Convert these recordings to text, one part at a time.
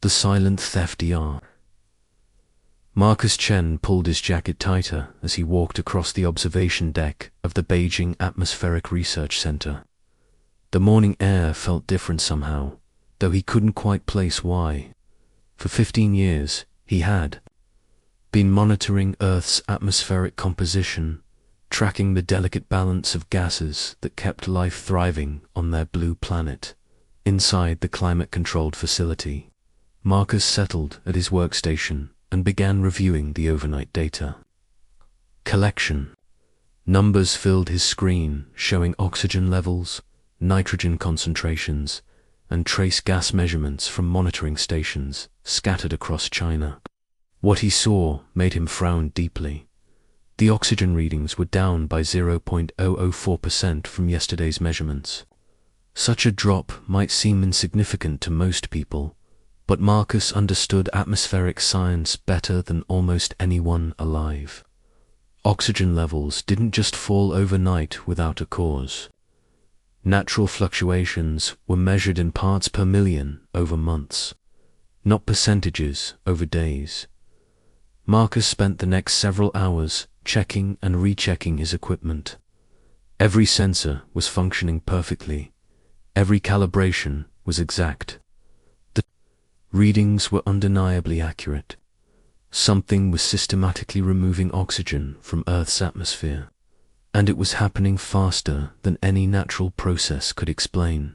The silent theft ER. Marcus Chen pulled his jacket tighter as he walked across the observation deck of the Beijing Atmospheric Research Center. The morning air felt different somehow, though he couldn't quite place why. For 15 years, he had been monitoring Earth's atmospheric composition, tracking the delicate balance of gases that kept life thriving on their blue planet. Inside the climate-controlled facility, Marcus settled at his workstation and began reviewing the overnight data collection. Numbers filled his screen, showing oxygen levels, nitrogen concentrations, and trace gas measurements from monitoring stations scattered across China. What he saw made him frown deeply. The oxygen readings were down by 0.004% from yesterday's measurements. Such a drop might seem insignificant to most people, but Marcus understood atmospheric science better than almost anyone alive. Oxygen levels didn't just fall overnight without a cause. Natural fluctuations were measured in parts per million over months, not percentages over days. Marcus spent the next several hours checking and rechecking his equipment. Every sensor was functioning perfectly. Every calibration was exact. The readings were undeniably accurate. Something was systematically removing oxygen from Earth's atmosphere, and it was happening faster than any natural process could explain.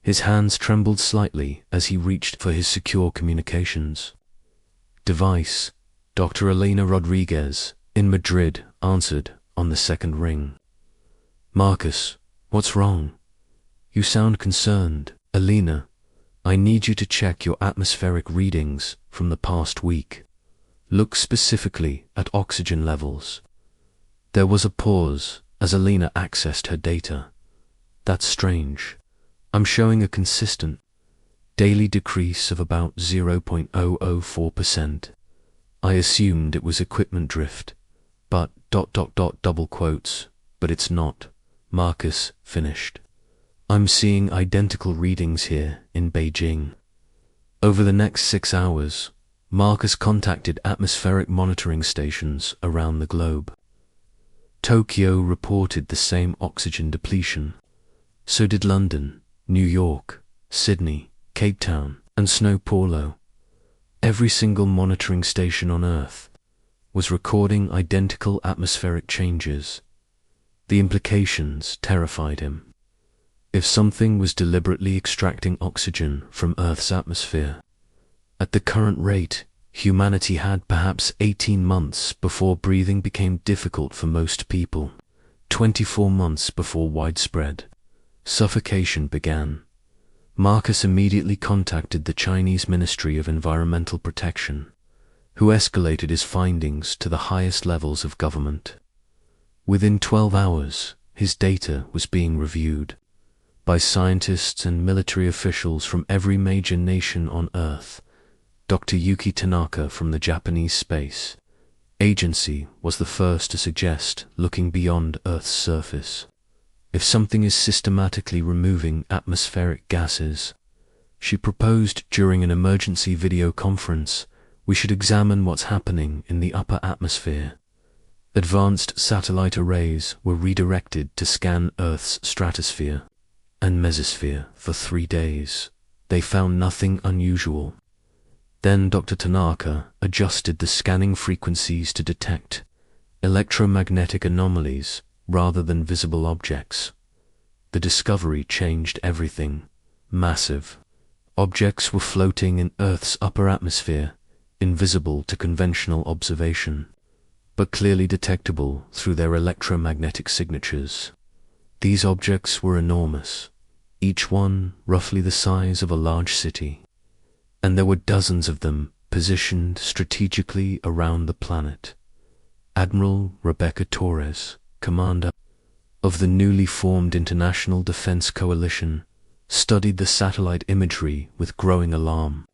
His hands trembled slightly as he reached for his secure communications device. Dr. Elena Rodriguez, in Madrid, answered on the second ring. "Marcus, what's wrong? You sound concerned." "Elena, I need you to check your atmospheric readings from the past week. Look specifically at oxygen levels." There was a pause as Elena accessed her data. "That's strange. I'm showing a consistent daily decrease of about 0.004%. I assumed it was equipment drift, but ... double quotes, but it's not," Marcus finished. "I'm seeing identical readings here in Beijing." Over the next 6 hours, Marcus contacted atmospheric monitoring stations around the globe. Tokyo reported the same oxygen depletion. So did London, New York, Sydney, Cape Town, and Sao Paulo. Every single monitoring station on Earth was recording identical atmospheric changes. The implications terrified him. If something was deliberately extracting oxygen from Earth's atmosphere, at the current rate, humanity had perhaps 18 months before breathing became difficult for most people, 24 months before widespread suffocation began. Marcus immediately contacted the Chinese Ministry of Environmental Protection, who escalated his findings to the highest levels of government. Within 12 hours, his data was being reviewed by scientists and military officials from every major nation on Earth. Dr. Yuki Tanaka from the Japanese Space Agency was the first to suggest looking beyond Earth's surface. If something is systematically removing atmospheric gases, she proposed during an emergency video conference, we should examine what's happening in the upper atmosphere. Advanced satellite arrays were redirected to scan Earth's stratosphere and mesosphere for 3 days. They found nothing unusual. Then Dr. Tanaka adjusted the scanning frequencies to detect electromagnetic anomalies rather than visible objects. The discovery changed everything. Massive objects were floating in Earth's upper atmosphere, invisible to conventional observation, but clearly detectable through their electromagnetic signatures. These objects were enormous, each one roughly the size of a large city, and there were dozens of them positioned strategically around the planet. Admiral Rebecca Torres, commander of the newly formed International Defense Coalition, studied the satellite imagery with growing alarm.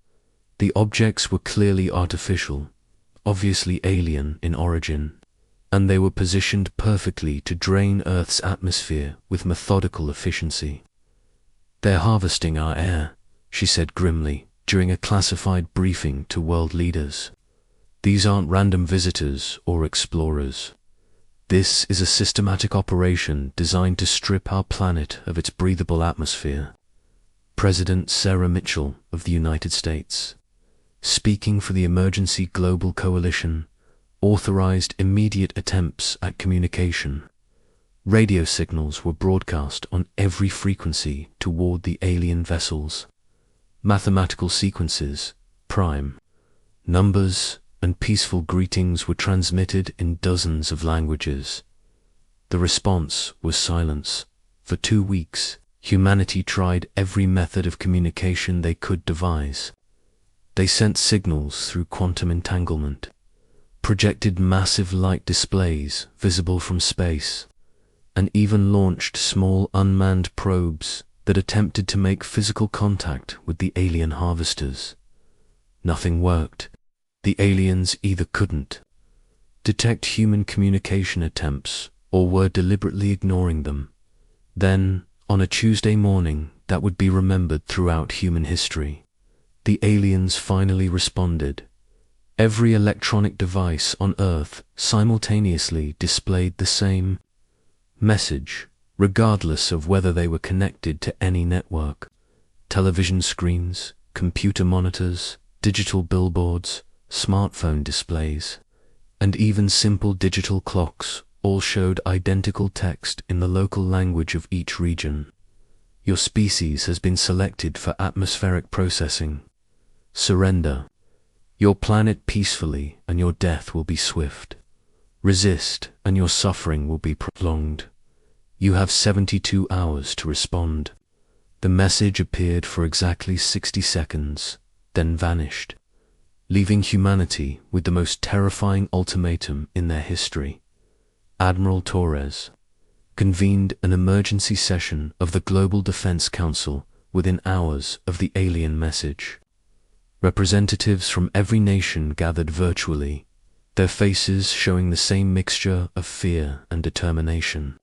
The objects were clearly artificial, obviously alien in origin, and they were positioned perfectly to drain Earth's atmosphere with methodical efficiency. "They're harvesting our air," she said grimly, during a classified briefing to world leaders. These aren't random visitors or explorers. This is a systematic operation designed to strip our planet of its breathable atmosphere. President Sarah Mitchell of the United States, speaking for the Emergency Global Coalition, authorized immediate attempts at communication. Radio signals were broadcast on every frequency toward the alien vessels. Mathematical sequences, prime numbers, and peaceful greetings were transmitted in dozens of languages. The response was silence. For 2 weeks, humanity tried every method of communication they could devise. They sent signals through quantum entanglement, projected massive light displays visible from space, and even launched small unmanned probes that attempted to make physical contact with the alien harvesters. Nothing worked. The aliens either couldn't detect human communication attempts or were deliberately ignoring them. Then, on a Tuesday morning that would be remembered throughout human history, the aliens finally responded. Every electronic device on Earth simultaneously displayed the same message, regardless of whether they were connected to any network. Television screens, computer monitors, digital billboards, smartphone displays, and even simple digital clocks all showed identical text in the local language of each region. Your species has been selected for atmospheric processing. Surrender. Your planet peacefully, and your death will be swift. Resist, and your suffering will be prolonged. You have 72 hours to respond. The message appeared for exactly 60 seconds, then vanished, leaving humanity with the most terrifying ultimatum in their history. Admiral Torres convened an emergency session of the Global Defense Council within hours of the alien message. Representatives from every nation gathered virtually, their faces showing the same mixture of fear and determination.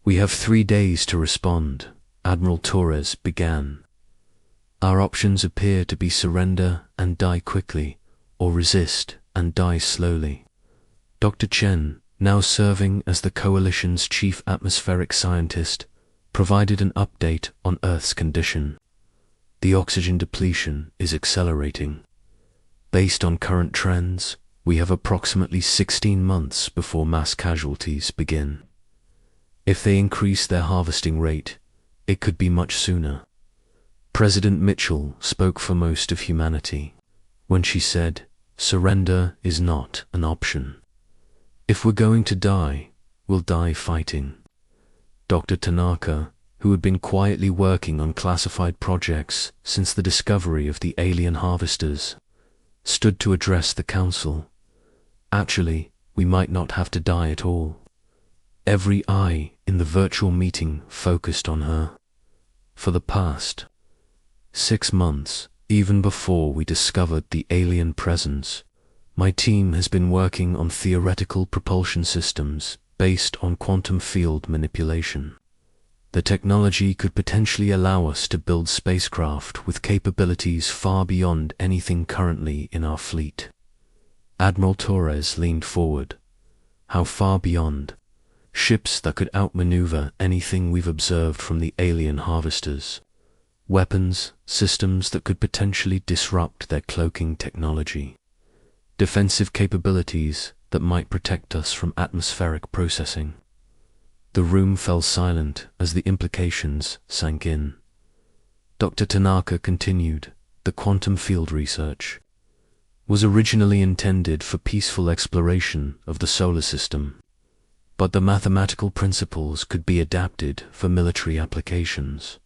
"We have 3 days to respond," Admiral Torres began. "Our options appear to be surrender and die quickly, or resist and die slowly." Dr. Chen, now serving as the Coalition's chief atmospheric scientist, provided an update on Earth's condition. The oxygen depletion is accelerating. Based on current trends, we have approximately 16 months before mass casualties begin. If they increase their harvesting rate, it could be much sooner. President Mitchell spoke for most of humanity when she said, "Surrender is not an option. If we're going to die, we'll die fighting." Dr. Tanaka, who had been quietly working on classified projects since the discovery of the alien harvesters, stood to address the council. Actually, we might not have to die at all. Every eye in the virtual meeting focused on her. For the past 6 months, even before we discovered the alien presence, my team has been working on theoretical propulsion systems based on quantum field manipulation. The technology could potentially allow us to build spacecraft with capabilities far beyond anything currently in our fleet. Admiral Torres leaned forward. How far beyond? Ships that could outmaneuver anything we've observed from the alien harvesters. Weapons, systems that could potentially disrupt their cloaking technology. Defensive capabilities that might protect us from atmospheric processing. The room fell silent as the implications sank in. Dr. Tanaka continued, "The quantum field research was originally intended for peaceful exploration of the solar system, but the mathematical principles could be adapted for military applications.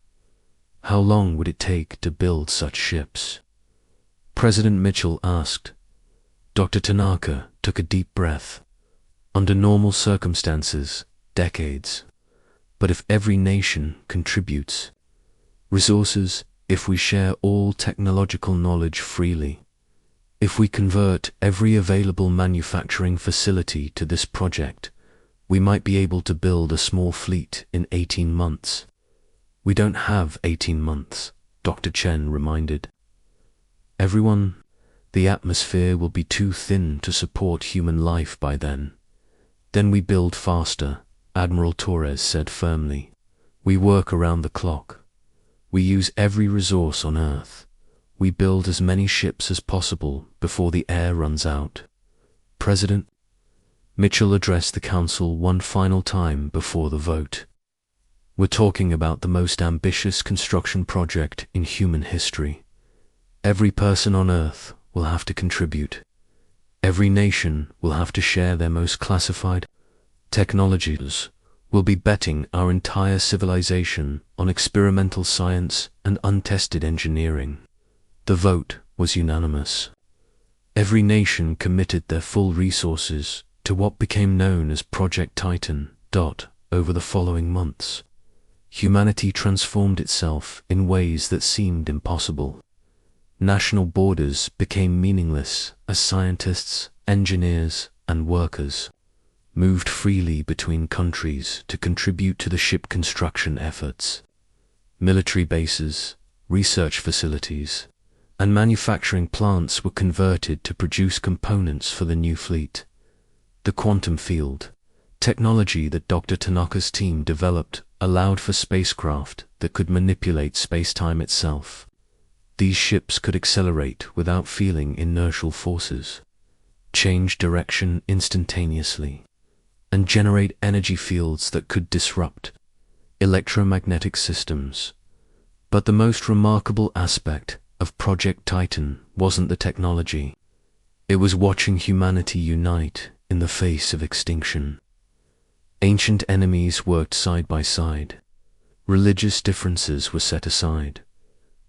How long would it take to build such ships?" President Mitchell asked. Dr. Tanaka took a deep breath. "Under normal circumstances, decades. But if every nation contributes resources, if we share all technological knowledge freely, if we convert every available manufacturing facility to this project, we might be able to build a small fleet in 18 months. "We don't have 18 months, Dr. Chen reminded. Everyone, the atmosphere will be too thin to support human life by then. Then we build faster, Admiral Torres said firmly. We work around the clock. We use every resource on Earth. We build as many ships as possible before the air runs out. President Mitchell addressed the council one final time before the vote. We're talking about the most ambitious construction project in human history. Every person on Earth will have to contribute. Every nation will have to share their most classified technologies. We'll be betting our entire civilization on experimental science and untested engineering. The vote was unanimous. Every nation committed their full resources to what became known as Project Titan. Over the following months, humanity transformed itself in ways that seemed impossible. National borders became meaningless as scientists, engineers, and workers moved freely between countries to contribute to the ship construction efforts. Military bases, research facilities, and manufacturing plants were converted to produce components for the new fleet. The quantum field, technology that Dr. Tanaka's team developed, allowed for spacecraft that could manipulate space-time itself. These ships could accelerate without feeling inertial forces, change direction instantaneously, and generate energy fields that could disrupt electromagnetic systems. But the most remarkable aspect of Project Titan wasn't the technology. It was watching humanity unite in the face of extinction. Ancient enemies worked side by side. Religious differences were set aside.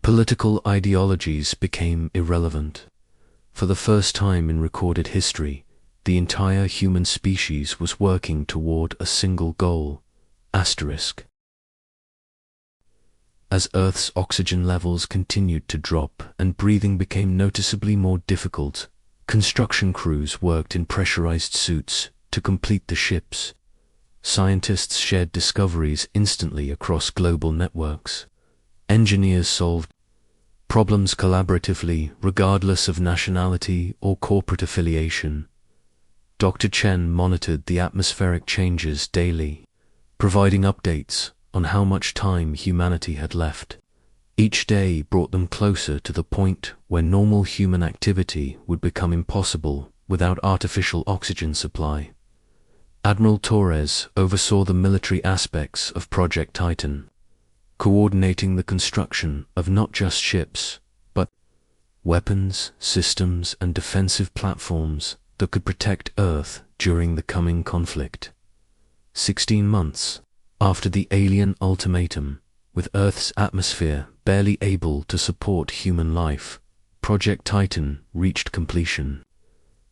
Political ideologies became irrelevant. For the first time in recorded history, the entire human species was working toward a single goal, asterisk. As Earth's oxygen levels continued to drop and breathing became noticeably more difficult, construction crews worked in pressurized suits to complete the ships. Scientists shared discoveries instantly across global networks. Engineers solved problems collaboratively, regardless of nationality or corporate affiliation. Dr. Chen monitored the atmospheric changes daily, providing updates on how much time humanity had left. Each day brought them closer to the point where normal human activity would become impossible without artificial oxygen supply. Admiral Torres oversaw the military aspects of Project Titan, coordinating the construction of not just ships, but weapons, systems, and defensive platforms that could protect Earth during the coming conflict. 16 months after the alien ultimatum, with Earth's atmosphere barely able to support human life, Project Titan reached completion.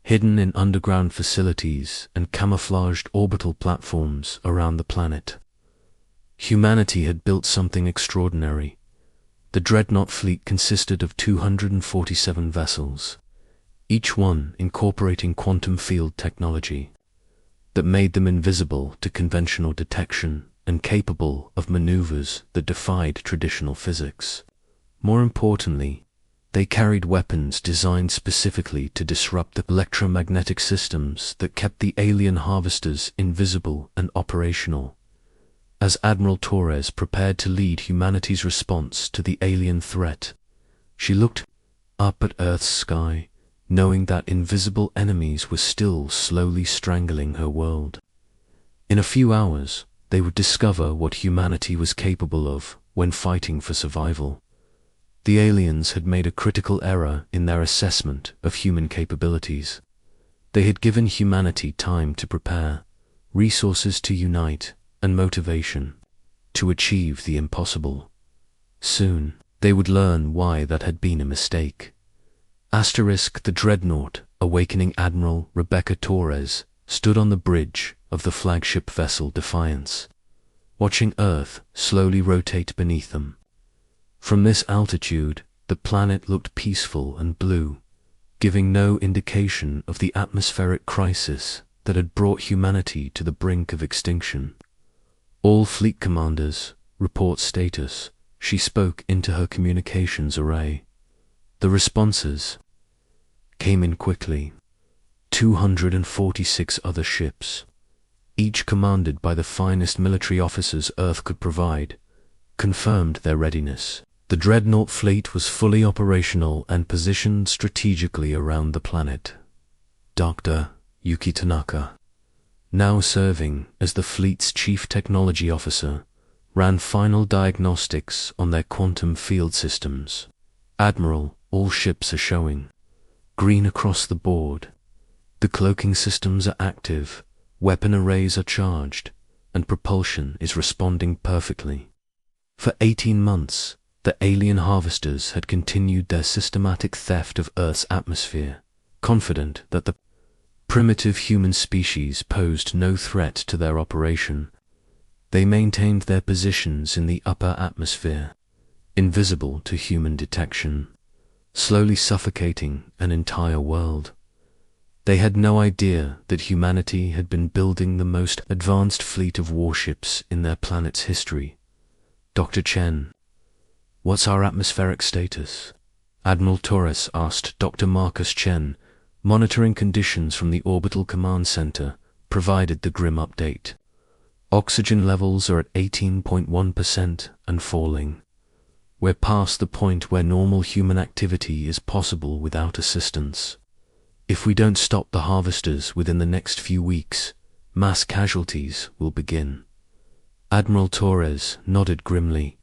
Hidden in underground facilities and camouflaged orbital platforms around the planet, humanity had built something extraordinary. The Dreadnought Fleet consisted of 247 vessels, each one incorporating quantum field technology that made them invisible to conventional detection and capable of maneuvers that defied traditional physics. More importantly, they carried weapons designed specifically to disrupt the electromagnetic systems that kept the alien harvesters invisible and operational. As Admiral Torres prepared to lead humanity's response to the alien threat, she looked up at Earth's sky, knowing that invisible enemies were still slowly strangling her world. In a few hours, they would discover what humanity was capable of when fighting for survival. The aliens had made a critical error in their assessment of human capabilities. They had given humanity time to prepare, resources to unite, and motivation to achieve the impossible. Soon, they would learn why that had been a mistake. Asterisk. The Dreadnought, awakening Admiral Rebecca Torres, stood on the bridge of the flagship vessel Defiance, watching Earth slowly rotate beneath them. From this altitude, the planet looked peaceful and blue, giving no indication of the atmospheric crisis that had brought humanity to the brink of extinction. All fleet commanders, report status, she spoke into her communications array. The responses came in quickly. 246 other ships, each commanded by the finest military officers Earth could provide, confirmed their readiness. The Dreadnought Fleet was fully operational and positioned strategically around the planet. Dr. Yuki Tanaka, now serving as the fleet's chief technology officer, ran final diagnostics on their quantum field systems. Admiral, all ships are showing green across the board. The cloaking systems are active, weapon arrays are charged, and propulsion is responding perfectly. For 18 months, the alien harvesters had continued their systematic theft of Earth's atmosphere, confident that the primitive human species posed no threat to their operation. They maintained their positions in the upper atmosphere, invisible to human detection, slowly suffocating an entire world. They had no idea that humanity had been building the most advanced fleet of warships in their planet's history. Dr. Chen, what's our atmospheric status? Admiral Torres asked Dr. Marcus Chen, monitoring conditions from the Orbital Command Center, provided the grim update. Oxygen levels are at 18.1% and falling. We're past the point where normal human activity is possible without assistance. If we don't stop the harvesters within the next few weeks, mass casualties will begin. Admiral Torres nodded grimly.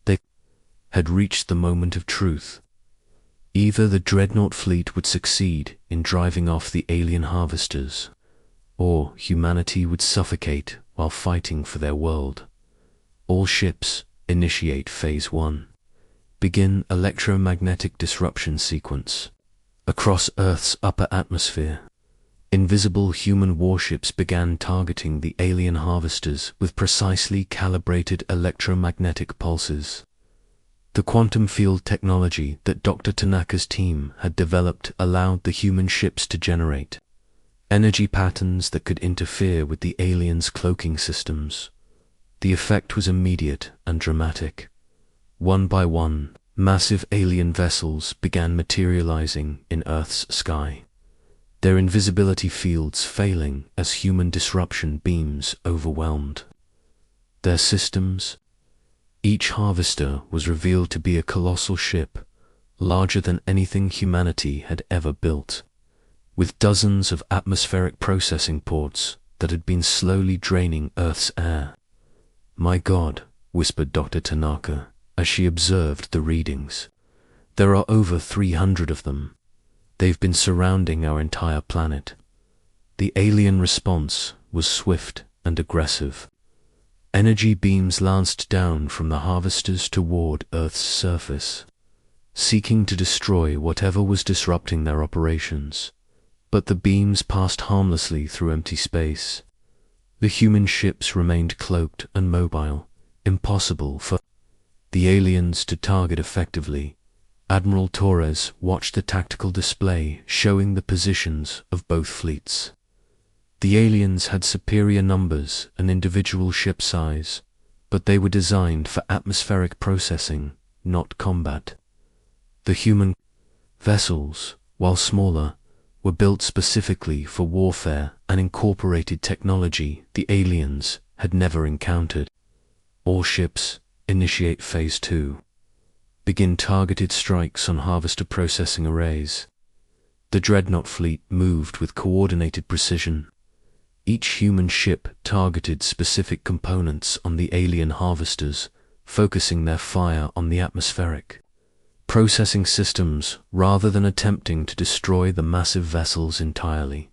They had reached the moment of truth. Either the Dreadnought Fleet would succeed in driving off the alien harvesters, or humanity would suffocate while fighting for their world. All ships initiate Phase 1. Begin electromagnetic disruption sequence. Across Earth's upper atmosphere, invisible human warships began targeting the alien harvesters with precisely calibrated electromagnetic pulses. The quantum field technology that Dr. Tanaka's team had developed allowed the human ships to generate energy patterns that could interfere with the aliens' cloaking systems. The effect was immediate and dramatic. One by one, massive alien vessels began materializing in Earth's sky, their invisibility fields failing as human disruption beams overwhelmed their systems. Each harvester was revealed to be a colossal ship, larger than anything humanity had ever built, with dozens of atmospheric processing ports that had been slowly draining Earth's air. "My God," whispered Dr. Tanaka as she observed the readings. "There are over 300 of them. They've been surrounding our entire planet." The alien response was swift and aggressive. Energy beams lanced down from the harvesters toward Earth's surface, seeking to destroy whatever was disrupting their operations. But the beams passed harmlessly through empty space. The human ships remained cloaked and mobile, impossible for the aliens to target effectively. Admiral Torres watched the tactical display showing the positions of both fleets. The aliens had superior numbers and individual ship size, but they were designed for atmospheric processing, not combat. The human vessels, while smaller, were built specifically for warfare and incorporated technology the aliens had never encountered. All ships initiate Phase 2. Begin targeted strikes on harvester processing arrays. The Dreadnought Fleet moved with coordinated precision. Each human ship targeted specific components on the alien harvesters, focusing their fire on the atmospheric processing systems rather than attempting to destroy the massive vessels entirely.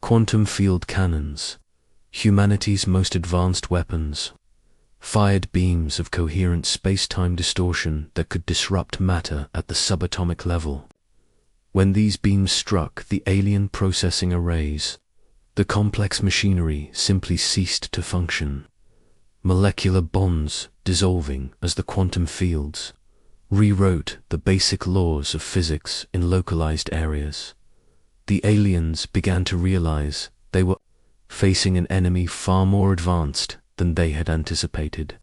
Quantum field cannons, humanity's most advanced weapons, fired beams of coherent space-time distortion that could disrupt matter at the subatomic level. When these beams struck the alien processing arrays, the complex machinery simply ceased to function. Molecular bonds dissolving as the quantum fields rewrote the basic laws of physics in localized areas. The aliens began to realize they were facing an enemy far more advanced than they had anticipated.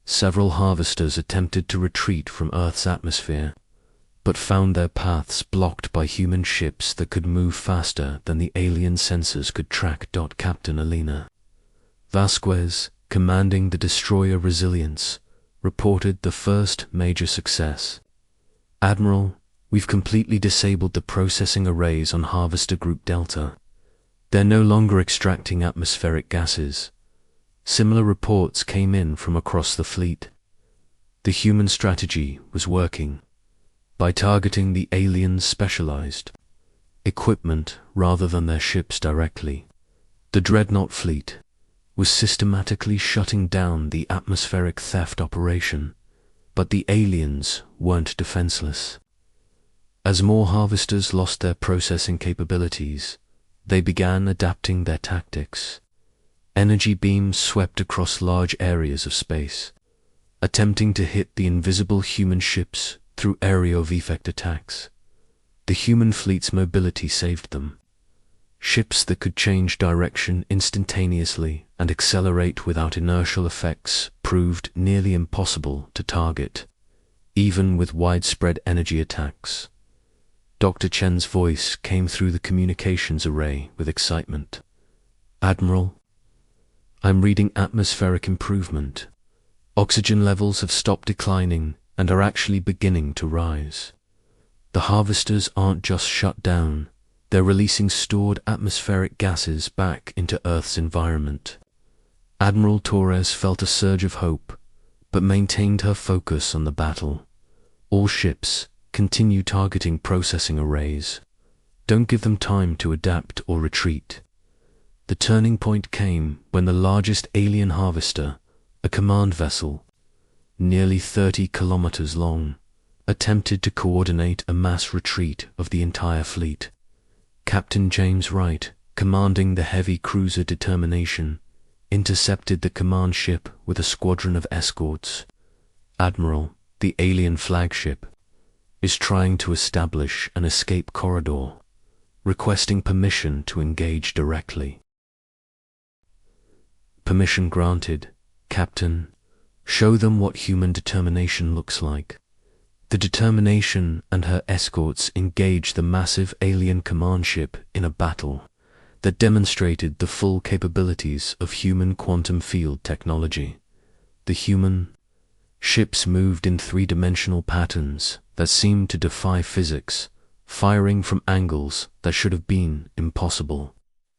Several harvesters attempted to retreat from Earth's atmosphere, but found their paths blocked by human ships that could move faster than the alien sensors could track. Captain Alina Vasquez, commanding the destroyer Resilience, reported the first major success. Admiral, we've completely disabled the processing arrays on Harvester Group Delta. They're no longer extracting atmospheric gases. Similar reports came in from across the fleet. The human strategy was working. By targeting the aliens' specialized equipment rather than their ships directly, the Dreadnought Fleet was systematically shutting down the atmospheric theft operation, but the aliens weren't defenseless. As more harvesters lost their processing capabilities, they began adapting their tactics. Energy beams swept across large areas of space, attempting to hit the invisible human ships through aerial effect attacks. The human fleet's mobility saved them. Ships that could change direction instantaneously and accelerate without inertial effects proved nearly impossible to target, even with widespread energy attacks. Dr. Chen's voice came through the communications array with excitement. Admiral, I'm reading atmospheric improvement. Oxygen levels have stopped declining and are actually beginning to rise. The harvesters aren't just shut down, they're releasing stored atmospheric gases back into Earth's environment. Admiral Torres felt a surge of hope, but maintained her focus on the battle. All ships, continue targeting processing arrays. Don't give them time to adapt or retreat. The turning point came when the largest alien harvester, a command vessel, nearly 30 kilometers long, attempted to coordinate a mass retreat of the entire fleet. Captain James Wright, commanding the heavy cruiser Determination, intercepted the command ship with a squadron of escorts. Admiral, the alien flagship, is trying to establish an escape corridor, requesting permission to engage directly. Permission granted, Captain. Show them what human determination looks like. The Determination and her escorts engaged the massive alien command ship in a battle that demonstrated the full capabilities of human quantum field technology. The human ships moved in three-dimensional patterns that seemed to defy physics, firing from angles that should have been impossible,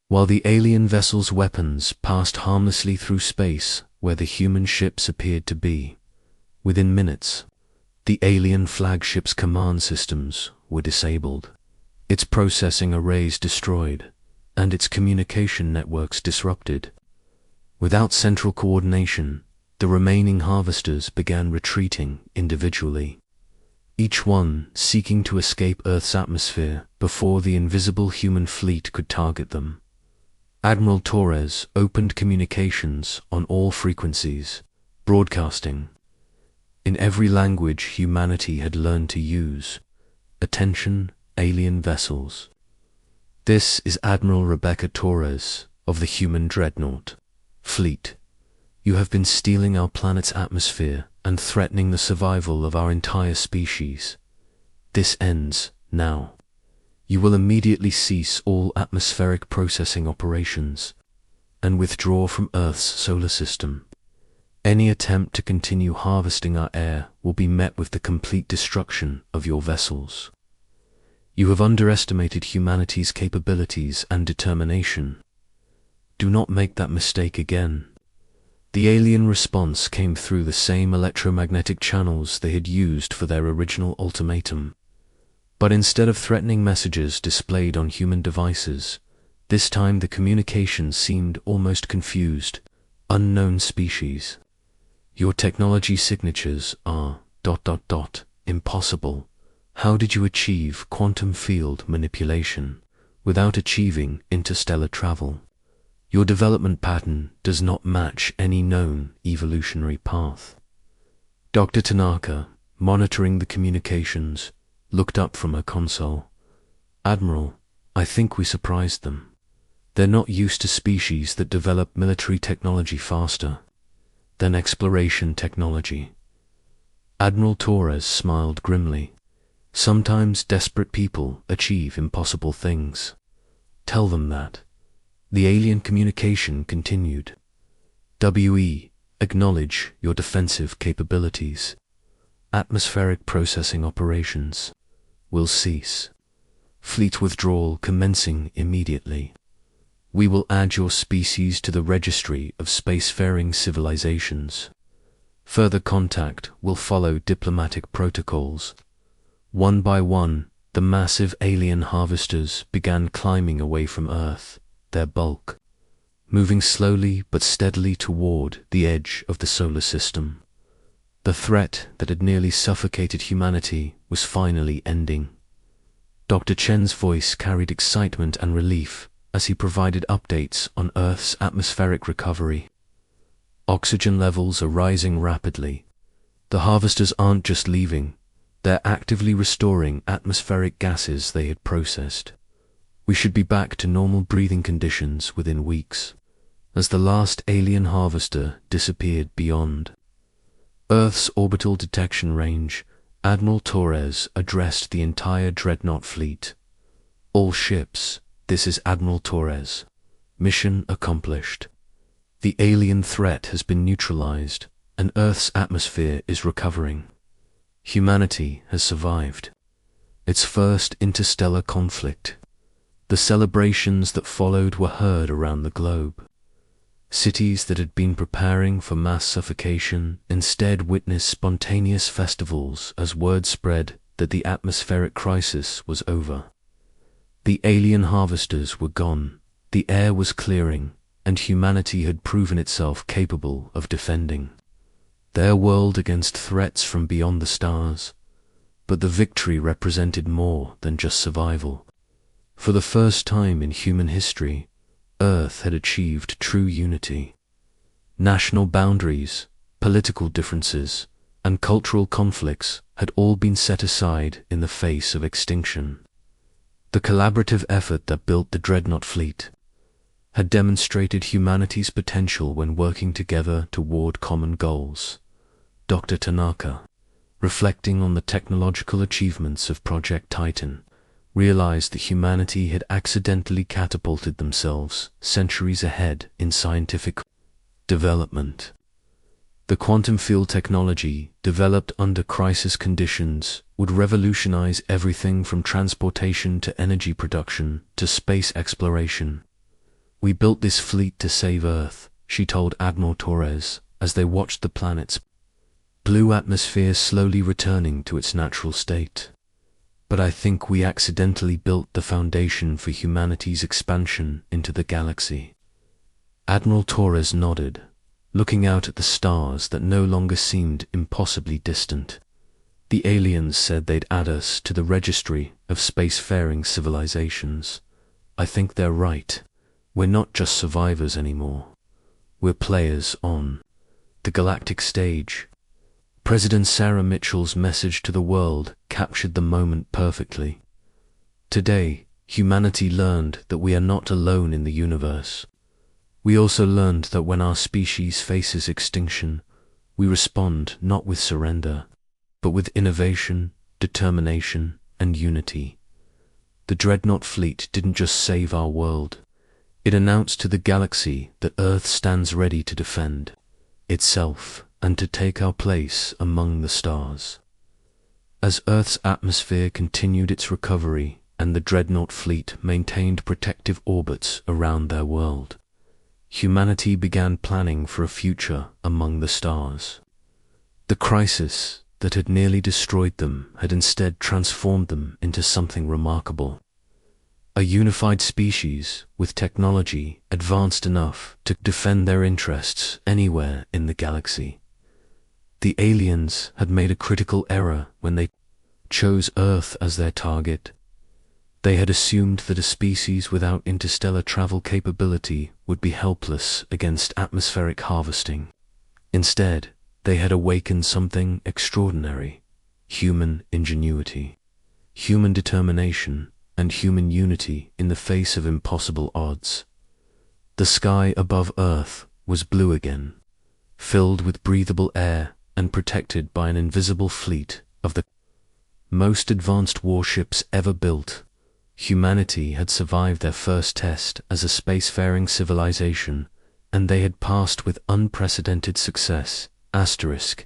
while the alien vessel's weapons passed harmlessly through space where the human ships appeared to be. Within minutes, the alien flagship's command systems were disabled, its processing arrays destroyed, and its communication networks disrupted. Without central coordination, the remaining harvesters began retreating individually, each one seeking to escape Earth's atmosphere before the invisible human fleet could target them. Admiral Torres opened communications on all frequencies, broadcasting in every language humanity had learned to use. Attention, alien vessels. This is Admiral Rebecca Torres of the human Dreadnought Fleet. You have been stealing our planet's atmosphere and threatening the survival of our entire species. This ends now. You will immediately cease all atmospheric processing operations and withdraw from Earth's solar system. Any attempt to continue harvesting our air will be met with the complete destruction of your vessels. You have underestimated humanity's capabilities and determination. Do not make that mistake again. The alien response came through the same electromagnetic channels they had used for their original ultimatum. But instead of threatening messages displayed on human devices, this time the communication seemed almost confused. Unknown species. Your technology signatures are ... impossible. How did you achieve quantum field manipulation without achieving interstellar travel? Your development pattern does not match any known evolutionary path. Dr. Tanaka, monitoring the communications, looked up from her console. Admiral, I think we surprised them. They're not used to species that develop military technology faster than exploration technology. Admiral Torres smiled grimly. Sometimes desperate people achieve impossible things. Tell them that. The alien communication continued. WE, acknowledge your defensive capabilities. Atmospheric processing operations will cease. Fleet withdrawal commencing immediately. We will add your species to the registry of spacefaring civilizations. Further contact will follow diplomatic protocols. One by one, the massive alien harvesters began climbing away from Earth, their bulk, moving slowly but steadily toward the edge of the solar system. The threat that had nearly suffocated humanity was finally ending. Dr. Chen's voice carried excitement and relief as he provided updates on Earth's atmospheric recovery. Oxygen levels are rising rapidly. The harvesters aren't just leaving, they're actively restoring atmospheric gases they had processed. We should be back to normal breathing conditions within weeks, as the last alien harvester disappeared beyond Earth's orbital detection range. Admiral Torres addressed the entire Dreadnought Fleet. All ships, this is Admiral Torres. Mission accomplished. The alien threat has been neutralized, and Earth's atmosphere is recovering. Humanity has survived its first interstellar conflict. The celebrations that followed were heard around the globe. Cities that had been preparing for mass suffocation instead witnessed spontaneous festivals as word spread that the atmospheric crisis was over. The alien harvesters were gone, the air was clearing, and humanity had proven itself capable of defending their world against threats from beyond the stars. But the victory represented more than just survival. For the first time in human history, Earth had achieved true unity. National boundaries, political differences, and cultural conflicts had all been set aside in the face of extinction. The collaborative effort that built the Dreadnought Fleet had demonstrated humanity's potential when working together toward common goals. Dr. Tanaka, reflecting on the technological achievements of Project Titan, realized that humanity had accidentally catapulted themselves centuries ahead in scientific development. The quantum field technology developed under crisis conditions would revolutionize everything from transportation to energy production to space exploration. We built this fleet to save Earth, she told Admiral Torres as they watched the planet's blue atmosphere slowly returning to its natural state. But I think we accidentally built the foundation for humanity's expansion into the galaxy. Admiral Torres nodded, looking out at the stars that no longer seemed impossibly distant. The aliens said they'd add us to the registry of spacefaring civilizations. I think they're right. We're not just survivors anymore. We're players on the galactic stage. President Sarah Mitchell's message to the world captured the moment perfectly. Today, humanity learned that we are not alone in the universe. We also learned that when our species faces extinction, we respond not with surrender, but with innovation, determination, and unity. The Dreadnought Fleet didn't just save our world. It announced to the galaxy that Earth stands ready to defend itself and to take our place among the stars. As Earth's atmosphere continued its recovery and the Dreadnought Fleet maintained protective orbits around their world, humanity began planning for a future among the stars. The crisis that had nearly destroyed them had instead transformed them into something remarkable. A unified species with technology advanced enough to defend their interests anywhere in the galaxy. The aliens had made a critical error when they chose Earth as their target. They had assumed that a species without interstellar travel capability would be helpless against atmospheric harvesting. Instead, they had awakened something extraordinary: human ingenuity, human determination, and human unity in the face of impossible odds. The sky above Earth was blue again, filled with breathable air and protected by an invisible fleet of the most advanced warships ever built. Humanity had survived their first test as a spacefaring civilization, and they had passed with unprecedented success. Asterisk,